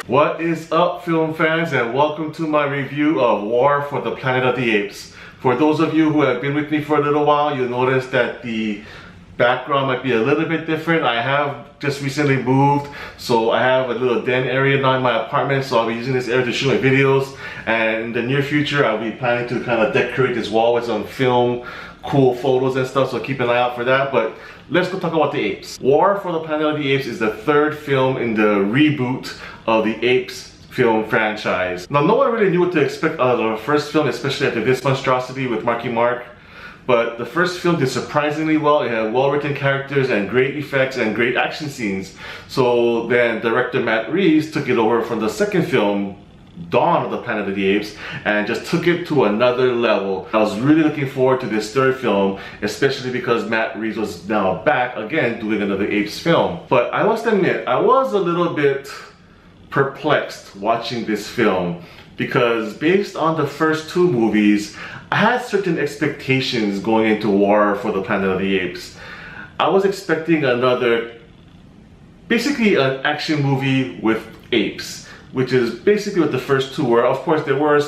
What is up, film fans, and welcome to my review of War for the Planet of the Apes. For those of you who have been with me for a little while, you'll notice that the background might be a little bit different. I have just recently moved, so I have a little den area now in my apartment, so I'll be using this area to shoot my videos. And in the near future, I'll be planning to kind of decorate this wall with some film, cool photos and stuff, so keep an eye out for that. But let's go talk about the Apes. War for the Planet of the Apes is the third film in the reboot of the Apes film franchise. Now, no one really knew what to expect out of the first film, especially after this monstrosity with Marky Mark. But the first film did surprisingly well. It had well-written characters and great effects and great action scenes. So then director Matt Reeves took it over from the second film, Dawn of the Planet of the Apes, and just took it to another level. I was really looking forward to this third film, especially because Matt Reeves was now back again doing another Apes film. But I must admit, I was a little bit perplexed watching this film, because based on the first two movies, I had certain expectations going into War for the Planet of the Apes. I was expecting basically an action movie with apes, which is basically what the first two were. Of course, there were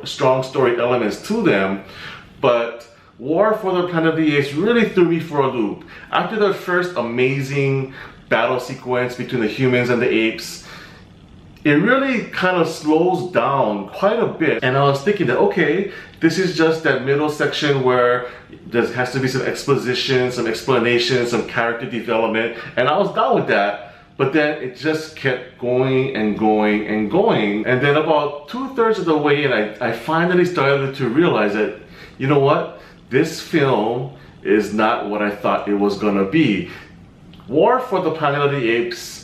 strong story elements to them, but War for the Planet of the Apes really threw me for a loop. After the first amazing battle sequence between the humans and the apes, it really kind of slows down quite a bit. And I was thinking that, okay, this is just that middle section where there has to be some exposition, some explanation, some character development, and I was down with that. But then it just kept going and going and going. And then about 2/3 of the way in, I finally started to realize that, you know what? This film is not what I thought it was gonna be. War for the Planet of the Apes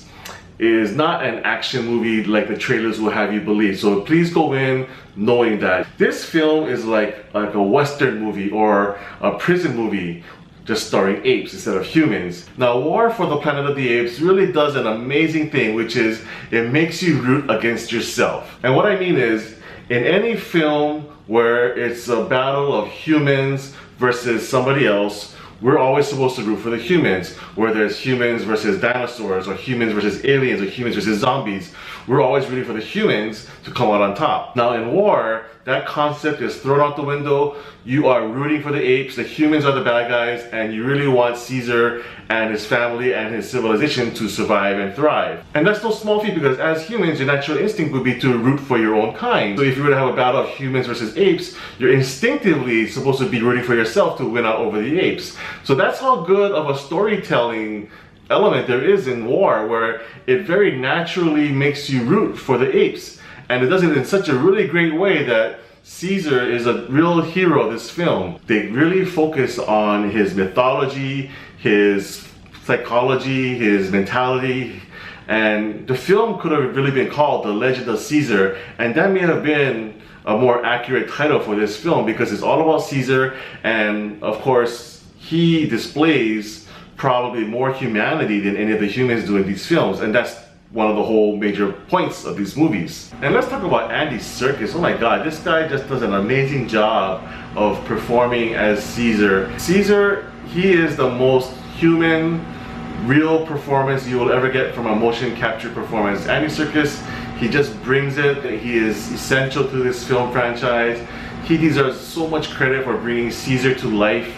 is not an action movie like the trailers will have you believe. So please go in knowing that. This film is like a Western movie or a prison movie, just starring apes instead of humans. Now, War for the Planet of the Apes really does an amazing thing, which is it makes you root against yourself. And what I mean is, in any film where it's a battle of humans versus somebody else, we're always supposed to root for the humans. Whether it's humans versus dinosaurs, or humans versus aliens, or humans versus zombies, we're always rooting for the humans to come out on top. Now in War, that concept is thrown out the window. You are rooting for the apes, the humans are the bad guys, and you really want Caesar and his family and his civilization to survive and thrive. And that's no small feat, because as humans, your natural instinct would be to root for your own kind. So if you were to have a battle of humans versus apes, you're instinctively supposed to be rooting for yourself to win out over the apes. So that's how good of a storytelling element there is in War, where it very naturally makes you root for the apes. And it does it in such a really great way that Caesar is a real hero of this film. They really focus on his mythology, his psychology, his mentality, and the film could have really been called The Legend of Caesar, and that may have been a more accurate title for this film, because it's all about Caesar, and of course he displays probably more humanity than any of the humans do in these films, and that's one of the whole major points of these movies. And let's talk about Andy Serkis. Oh my god, this guy just does an amazing job of performing as Caesar. Caesar, he is the most human, real performance you will ever get from a motion capture performance. Andy Serkis, he just brings it. He is essential to this film franchise. He deserves so much credit for bringing Caesar to life,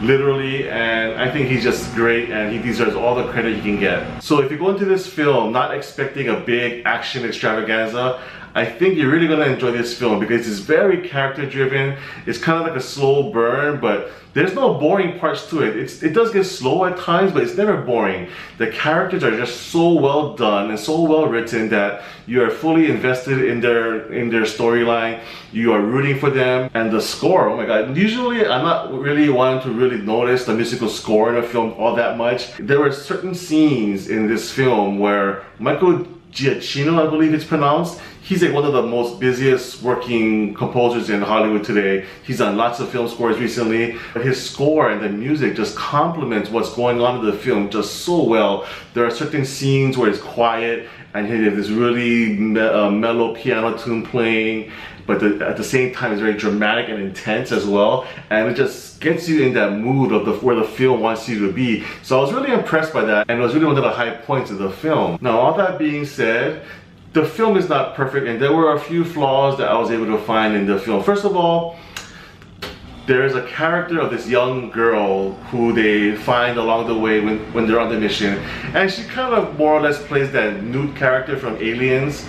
literally, and I think he's just great, and he deserves all the credit he can get. So if you go into this film not expecting a big action extravaganza, I think you're really gonna enjoy this film, because it's very character driven. It's kind of like a slow burn, but there's no boring parts to it. It does get slow at times, but it's never boring. The characters are just so well done and so well written that you are fully invested in their storyline. You are rooting for them. And the score, oh my god. Usually I'm not really wanting to really notice the musical score in a film all that much. There were certain scenes in this film where Michael Giacchino, I believe it's pronounced, he's like one of the most busiest working composers in Hollywood today. He's done lots of film scores recently. But his score and the music just complements what's going on in the film just so well. There are certain scenes where it's quiet and he has this really mellow piano tune playing, but at the same time it's very dramatic and intense as well, and it just gets you in that mood of where the film wants you to be. So I was really impressed by that, and it was really one of the high points of the film. Now, all that being said, the film is not perfect, and there were a few flaws that I was able to find in the film. First of all, there is a character of this young girl who they find along the way when they're on the mission, and she kind of more or less plays that Newt character from Aliens,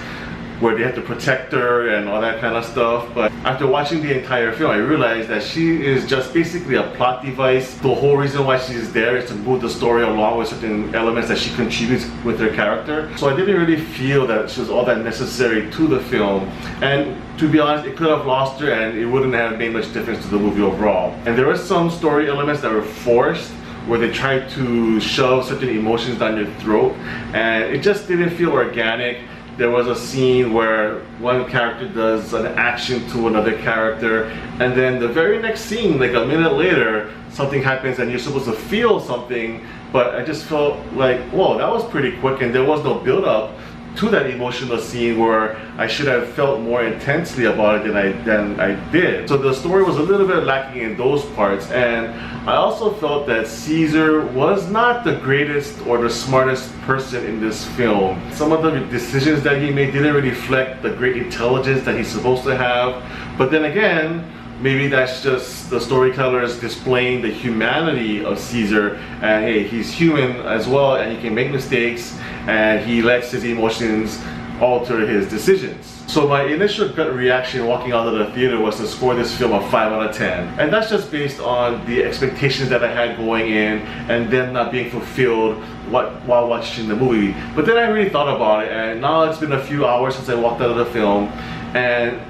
where they have to protect her and all that kind of stuff. But after watching the entire film, I realized that she is just basically a plot device. The whole reason why she's there is to move the story along with certain elements that she contributes with her character. So I didn't really feel that she was all that necessary to the film. And to be honest, it could have lost her and it wouldn't have made much difference to the movie overall. And there were some story elements that were forced, where they tried to shove certain emotions down your throat, and it just didn't feel organic. There was a scene where one character does an action to another character, and then the very next scene, like a minute later, something happens and you're supposed to feel something, but I just felt like, whoa, that was pretty quick, and there was no build-up to that emotional scene where I should have felt more intensely about it than I did. So the story was a little bit lacking in those parts, and I also felt that Caesar was not the greatest or the smartest person in this film. Some of the decisions that he made didn't reflect the great intelligence that he's supposed to have, but then again, maybe that's just the storytellers displaying the humanity of Caesar, and hey, he's human as well, and he can make mistakes, and he lets his emotions alter his decisions. So my initial gut reaction walking out of the theater was to score this film a 5 out of 10. And that's just based on the expectations that I had going in, and them not being fulfilled while watching the movie. But then I really thought about it, and now it's been a few hours since I walked out of the film, and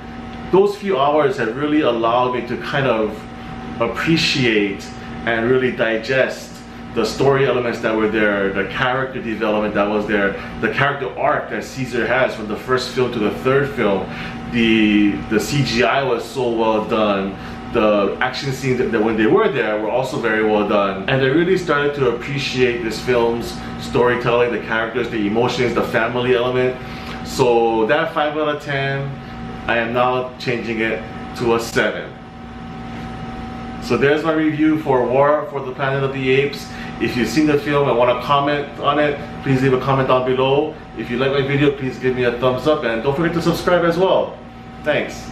those few hours have really allowed me to kind of appreciate and really digest the story elements that were there, the character development that was there, the character arc that Caesar has from the first film to the third film. The CGI was so well done. The action scenes that when they were there were also very well done. And I really started to appreciate this film's storytelling, the characters, the emotions, the family element. So that 5 out of 10, I am now changing it to a 7. So there's my review for War for the Planet of the Apes. If you've seen the film and want to comment on it, please leave a comment down below. If you like my video, please give me a thumbs up, and don't forget to subscribe as well. Thanks.